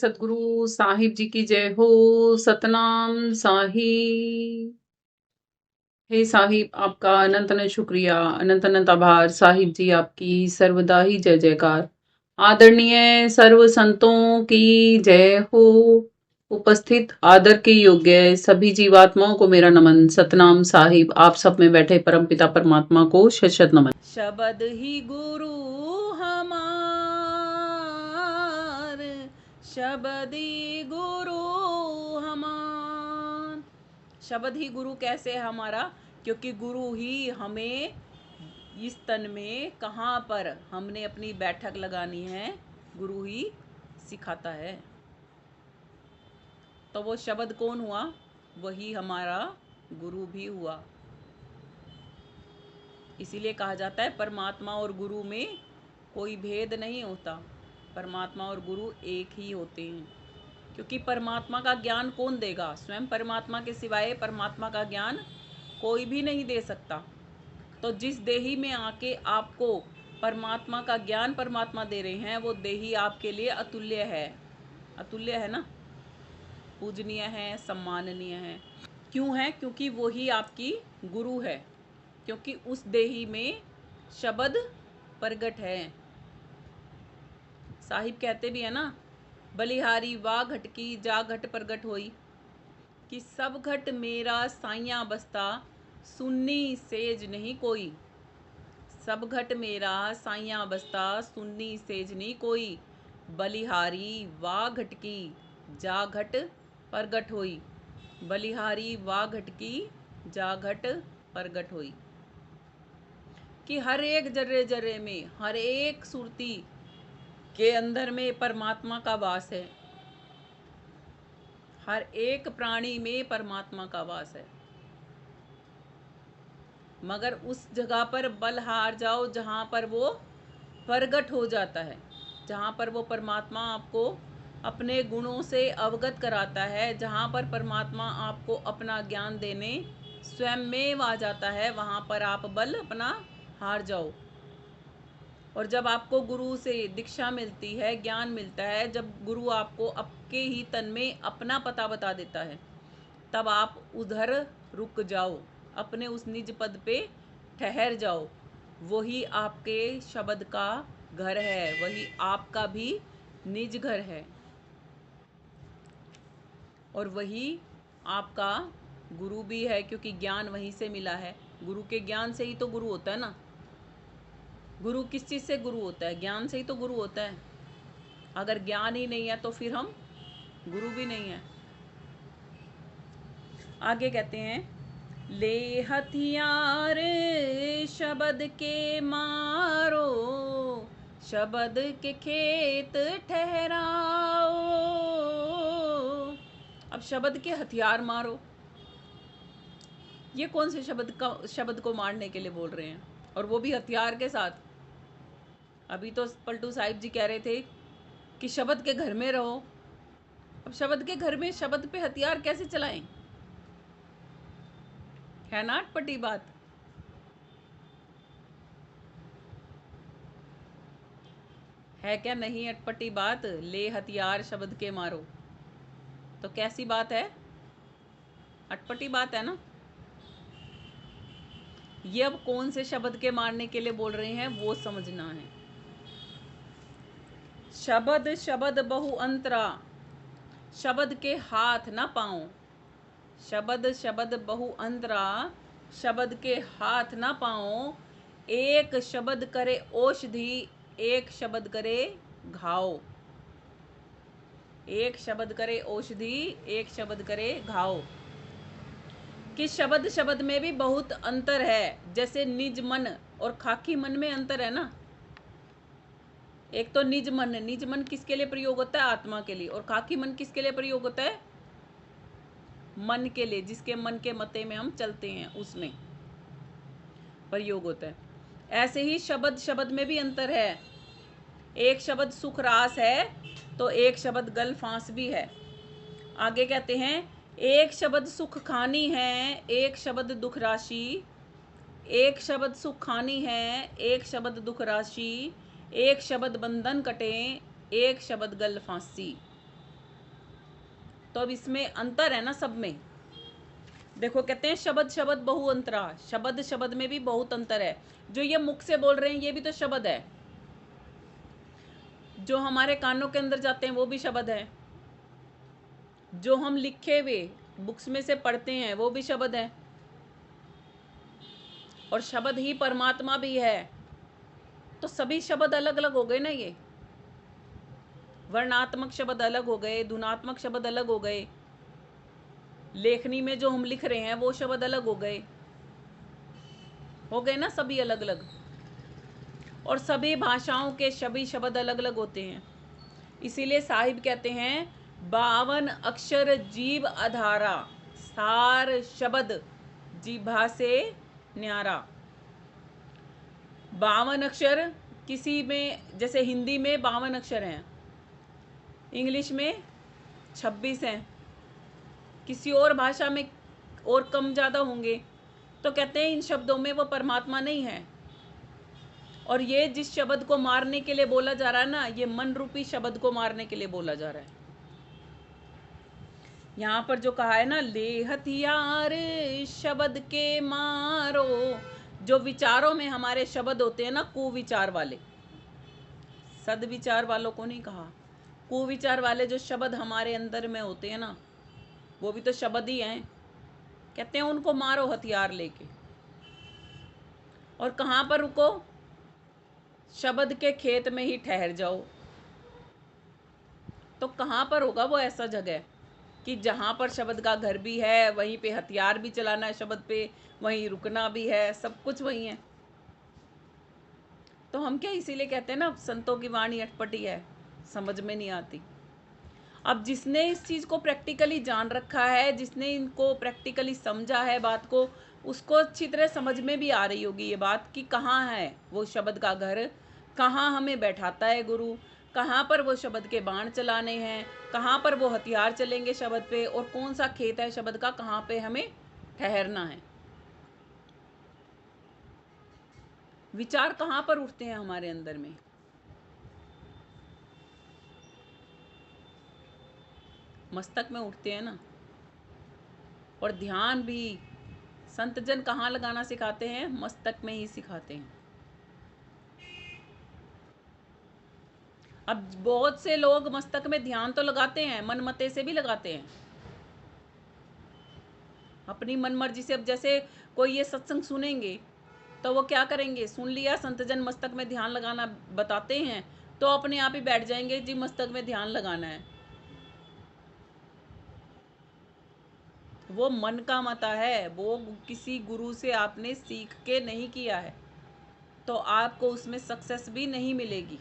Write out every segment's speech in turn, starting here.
सतगुरु साहिब जी की जय हो। सतनाम साहिब। हे साहिब, आपका अनंत अनंत शुक्रिया, अनंत अनंत आभार। साहिब जी आपकी सर्वदा ही जय जयकार। आदरणीय सर्व संतों की जय हो। उपस्थित आदर के योग्य सभी जीवात्माओं को मेरा नमन। सतनाम साहिब। आप सब में बैठे परम पिता परमात्मा को शत शत नमन। शबद ही गुरु हमार, शबद ही गुरु हमार। शबद ही गुरु कैसे है हमारा? क्योंकि गुरु ही हमें इस तन में कहाँ पर हमने अपनी बैठक लगानी है, गुरु ही सिखाता है। तो वो शब्द कौन हुआ? वही हमारा गुरु भी हुआ। इसीलिए कहा जाता है परमात्मा और गुरु में कोई भेद नहीं होता, परमात्मा और गुरु एक ही होते हैं। क्योंकि परमात्मा का ज्ञान कौन देगा? स्वयं परमात्मा के सिवाय परमात्मा का ज्ञान कोई भी नहीं दे सकता। तो जिस देही में आके आपको परमात्मा का ज्ञान परमात्मा दे रहे हैं, वो देही आपके लिए अतुल्य है। अतुल्य है ना, पूजनीय है, सम्माननीय है। क्यों है? क्योंकि वो ही आपकी गुरु है। क्योंकि उस देही में शब्द प्रगट है। साहिब कहते भी है ना, बलिहारी वाह घट की जा घट प्रगट होई, कि सब घट मेरा साइया बसता, सुन्नी सेज नहीं कोई। सब घट मेरा साइया बसता, सुन्नी सेज नहीं कोई, बलिहारी वाह घट की जा घट प्रगट होई। बलिहारी वाह घट की जा घट प्रगट होई। कि हर एक जर्रे जर्रे में, हर एक सुरती के अंदर में परमात्मा का वास है। हर एक प्राणी में परमात्मा का वास है। मगर उस जगह पर बल हार जाओ जहाँ पर वो प्रगट हो जाता है, जहाँ पर वो परमात्मा आपको अपने गुणों से अवगत कराता है, जहाँ पर परमात्मा आपको अपना ज्ञान देने स्वयं में आ जाता है, वहाँ पर आप बल अपना हार जाओ। और जब आपको गुरु से दीक्षा मिलती है, ज्ञान मिलता है, जब गुरु आपको आपके ही तन में अपना पता बता देता है, तब आप उधर रुक जाओ, अपने उस निज पद पे ठहर जाओ। वही आपके शब्द का घर है, वही आपका भी निज घर है, और वही आपका गुरु भी है। क्योंकि ज्ञान वहीं से मिला है। गुरु के ज्ञान से ही तो गुरु होता है ना। गुरु किस चीज़ से गुरु होता है? ज्ञान से ही तो गुरु होता है। अगर ज्ञान ही नहीं है तो फिर हम गुरु भी नहीं है। आगे कहते हैं, ले हथियार शब्द के मारो, शब्द के खेत ठहराओ। अब शब्द के हथियार मारो, ये कौन से शब्द को मारने के लिए बोल रहे हैं? और वो भी हथियार के साथ। अभी तो पलटू साहिब जी कह रहे थे कि शब्द के घर में रहो। अब शब्द के घर में शब्द पे हथियार कैसे चलाएं? है ना अटपटी बात। है क्या नहीं अटपटी बात? ले हथियार शब्द के मारो, तो कैसी बात है? अटपटी बात है ना। ये अब कौन से शब्द के मारने के लिए बोल रहे हैं वो समझना है। शब्द शब्द बहु अंतरा, शब्द के हाथ ना पाओ। शब्द शब्द बहु अंतरा, शब्द के हाथ ना पाओ। एक शब्द करे औषधि, एक शब्द करे घाव। एक शब्द करे औषधि, एक शब्द करे घाव। कि शब्द शब्द में भी बहुत अंतर है। जैसे निज मन और खाकी मन में अंतर है ना। एक तो निज मन, निज मन किसके लिए प्रयोग होता है? आत्मा के लिए। और खाकी मन किसके लिए प्रयोग होता है? मन के लिए, जिसके मन के मते में हम चलते हैं उसमें प्रयोग होता है। ऐसे ही शब्द शब्द में भी अंतर है। एक शब्द सुख रास है तो एक शब्द गल फांस भी है। आगे कहते हैं, एक शब्द सुख खानी है, एक शब्द दुख राशि। एक शब्द सुख खानी है, एक शब्द दुख राशि। एक शब्द बंधन कटे, एक शब्द गल फांसी। तो अब इसमें अंतर है ना सब में। देखो कहते हैं शब्द शब्द बहु अंतरा, शब्द शब्द में भी बहुत अंतर है। जो ये मुख से बोल रहे हैं ये भी तो शब्द है, जो हमारे कानों के अंदर जाते हैं वो भी शब्द है, जो हम लिखे हुए बुक्स में से पढ़ते हैं वो भी शब्द है, और शब्द ही परमात्मा भी है। तो सभी शब्द अलग अलग हो गए ना, ये वर्णात्मक शब्द अलग हो गए, धुनात्मक शब्द अलग हो गए, लेखनी में जो हम लिख रहे हैं वो शब्द अलग हो गए ना, सभी अलग अलग। और सभी भाषाओं के सभी शब्द अलग अलग होते हैं। इसीलिए साहिब कहते हैं 52 अक्षर जीव आधारा, सार शब्द जीभा से न्यारा। 52 अक्षर किसी में, जैसे हिंदी में 52 अक्षर हैं, इंग्लिश में 26 हैं, किसी और भाषा में और कम ज़्यादा होंगे। तो कहते हैं इन शब्दों में वो परमात्मा नहीं है। और ये जिस शब्द को मारने के लिए बोला जा रहा है ना, ये मन रूपी शब्द को मारने के लिए बोला जा रहा है। यहाँ पर जो कहा है ना, ले हथियार शब्द के मारो, जो विचारों में हमारे शब्द होते हैं ना, कुविचार वाले, सदविचार वालों को नहीं कहा, कुविचार वाले जो शब्द हमारे अंदर में होते हैं ना, वो भी तो शब्द ही हैं। कहते हैं उनको मारो हथियार लेके। और कहाँ पर रुको? शब्द के खेत में ही ठहर जाओ। तो कहाँ पर होगा वो ऐसा जगह कि जहाँ पर शब्द का घर भी है, वहीं पे हथियार भी चलाना है शब्द पे, वहीं रुकना भी है, सब कुछ वहीं है। तो हम क्या इसीलिए कहते हैं ना, संतों की वाणी अटपटी है, समझ में नहीं आती। अब जिसने इस चीज़ को प्रैक्टिकली जान रखा है, जिसने इनको प्रैक्टिकली समझा है बात को, उसको अच्छी तरह समझ में भी आ रही होगी ये बात कि कहाँ है वो शब्द का घर, कहाँ हमें बैठाता है गुरु, कहाँ पर वो शब्द के बाण चलाने हैं, कहाँ पर वो हथियार चलेंगे शब्द पे, और कौन सा खेत है शब्द का, कहाँ पे हमें ठहरना है। विचार कहाँ पर उठते हैं हमारे अंदर में? मस्तक में उठते हैं ना। और ध्यान भी संत जन कहाँ लगाना सिखाते हैं? मस्तक में ही सिखाते हैं। अब बहुत से लोग मस्तक में ध्यान तो लगाते हैं, मन मते से भी लगाते हैं, अपनी मन मर्जी से। अब जैसे कोई ये सत्संग सुनेंगे तो वो क्या करेंगे, सुन लिया संत जन मस्तक में ध्यान लगाना बताते हैं, तो अपने आप ही बैठ जाएंगे जी मस्तक में ध्यान लगाना है। वो मन का मता है, वो किसी गुरु से आपने सीख के नहीं किया है, तो आपको उसमें सक्सेस भी नहीं मिलेगी।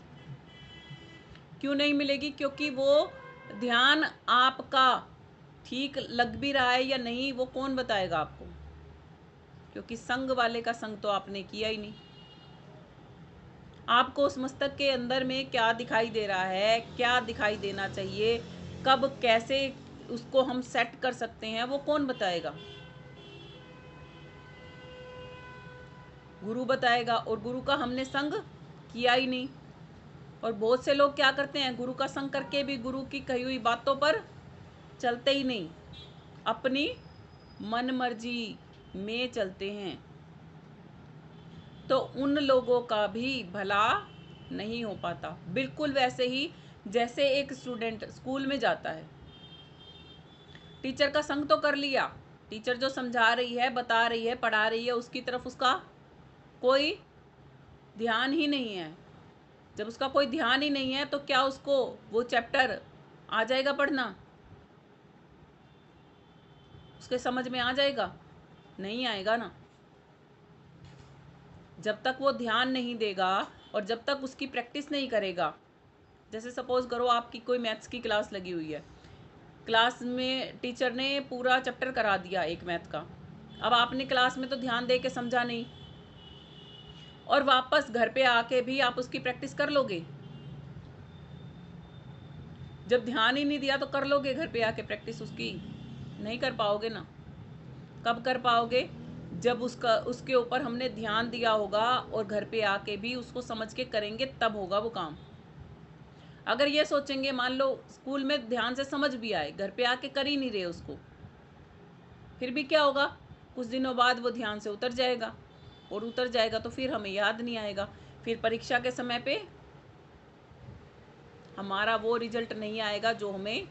क्यों नहीं मिलेगी? क्योंकि वो ध्यान आपका ठीक लग भी रहा है या नहीं, वो कौन बताएगा आपको? क्योंकि संग वाले का संग तो आपने किया ही नहीं। आपको उस मस्तक के अंदर में क्या दिखाई दे रहा है, क्या दिखाई देना चाहिए, कब कैसे उसको हम सेट कर सकते हैं, वो कौन बताएगा? गुरु बताएगा। और गुरु का हमने संग किया ही नहीं। और बहुत से लोग क्या करते हैं, गुरु का संग करके भी गुरु की कही हुई बातों पर चलते ही नहीं, अपनी मन मर्जी में चलते हैं। तो उन लोगों का भी भला नहीं हो पाता। बिल्कुल वैसे ही जैसे एक स्टूडेंट स्कूल में जाता है, टीचर का संग तो कर लिया, टीचर जो समझा रही है, बता रही है, पढ़ा रही है, उसकी तरफ उसका कोई ध्यान ही नहीं है। जब उसका कोई ध्यान ही नहीं है तो क्या उसको वो चैप्टर आ जाएगा पढ़ना? उसके समझ में आ जाएगा? नहीं आएगा ना। जब तक वो ध्यान नहीं देगा और जब तक उसकी प्रैक्टिस नहीं करेगा। जैसे सपोज करो आपकी कोई मैथ्स की क्लास लगी हुई है, क्लास में टीचर ने पूरा चैप्टर करा दिया एक मैथ का, अब आपने क्लास में तो ध्यान दे के समझा नहीं, और वापस घर पे आके भी आप उसकी प्रैक्टिस कर लोगे? जब ध्यान ही नहीं दिया तो कर लोगे घर पे आके प्रैक्टिस उसकी? नहीं कर पाओगे ना। कब कर पाओगे? जब उसके ऊपर हमने ध्यान दिया होगा और घर पे आके भी उसको समझ के करेंगे, तब होगा वो काम। अगर ये सोचेंगे, मान लो स्कूल में ध्यान से समझ भी आए, घर पे आके कर ही नहीं रहे उसको, फिर भी क्या होगा, कुछ दिनों बाद वो ध्यान से उतर जाएगा, और उतर जाएगा तो फिर हमें याद नहीं आएगा, फिर परीक्षा के समय पे हमारा वो रिजल्ट नहीं आएगा जो हमें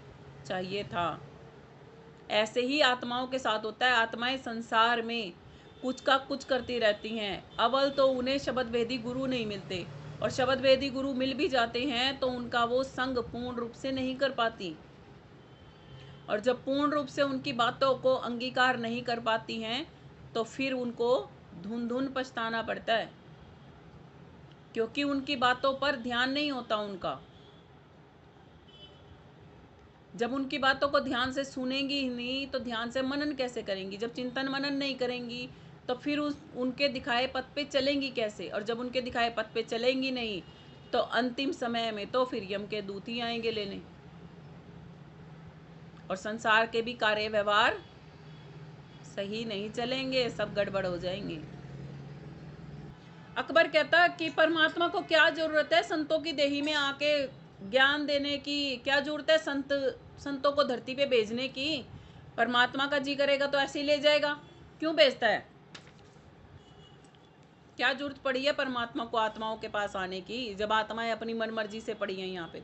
चाहिए था। ऐसे ही आत्माओं के साथ होता है। आत्माएं संसार में कुछ का कुछ करती रहती हैं। अव्वल तो उन्हें शब्द वेदी गुरु नहीं मिलते, और शब्द वेदी गुरु मिल भी जाते हैं तो उनका वो संग पूर्ण रूप से नहीं कर पाती, और जब पूर्ण रूप से उनकी बातों को अंगीकार नहीं कर पाती हैं तो फिर उनको धुन धुन पछताना पड़ता है, क्योंकि उनकी बातों पर ध्यान नहीं होता उनका। जब उनकी बातों को ध्यान से सुनेंगी ही नहीं तो ध्यान से मनन कैसे करेंगी? जब चिंतन मनन नहीं करेंगी तो फिर उनके दिखाए पथ पे चलेंगी कैसे? और जब उनके दिखाए पथ पे चलेंगी नहीं तो अंतिम समय में तो फिर यम के दूत ही आएंगे लेने, और संसार के भी कार्य व्यवहार सही नहीं चलेंगे, सब गड़बड़ हो जाएंगे। अकबर कहता कि परमात्मा को क्या जरूरत है संतों की देही में आके ज्ञान देने की? क्या जरूरत है संतों को धरती पे भेजने की? परमात्मा का जी करेगा तो ऐसे ही ले जाएगा, क्यों भेजता है? क्या जरूरत पड़ी है परमात्मा को आत्माओं के पास आने की, जब आत्माएं अपनी मन मर्जी से पड़ी हैं यहाँ पे?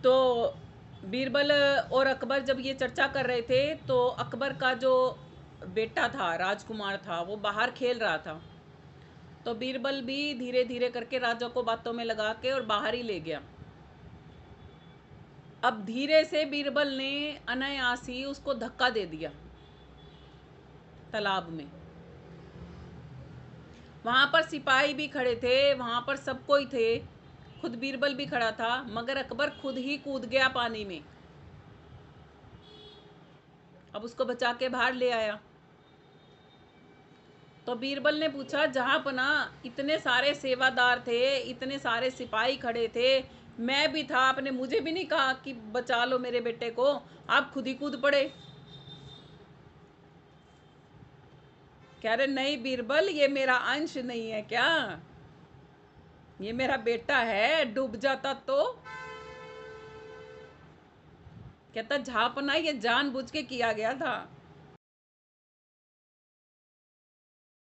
तो बीरबल और अकबर जब ये चर्चा कर रहे थे तो अकबर का जो बेटा था, राजकुमार था, वो बाहर खेल रहा था। तो बीरबल भी धीरे धीरे करके राजा को बातों में लगा के और बाहर ही ले गया। अब धीरे से बीरबल ने अनायास ही उसको धक्का दे दिया तालाब में। वहां पर सिपाही भी खड़े थे, वहां पर सब कोई थे, खुद बीरबल भी खड़ा था, मगर अकबर खुद ही कूद गया पानी में। अब उसको बचा के बाहर ले आया। तो बीरबल ने पूछा, जहां पना इतने सारे सेवादार थे, इतने सारे सिपाही खड़े थे, मैं भी था, आपने मुझे भी नहीं कहा कि बचा लो मेरे बेटे को, आप खुद ही कूद पड़े। कह रहे, नहीं बीरबल, ये मेरा अंश नहीं है क्या, ये मेरा बेटा है, डूब जाता तो? कहता, झापना ये जानबूझ के किया गया था।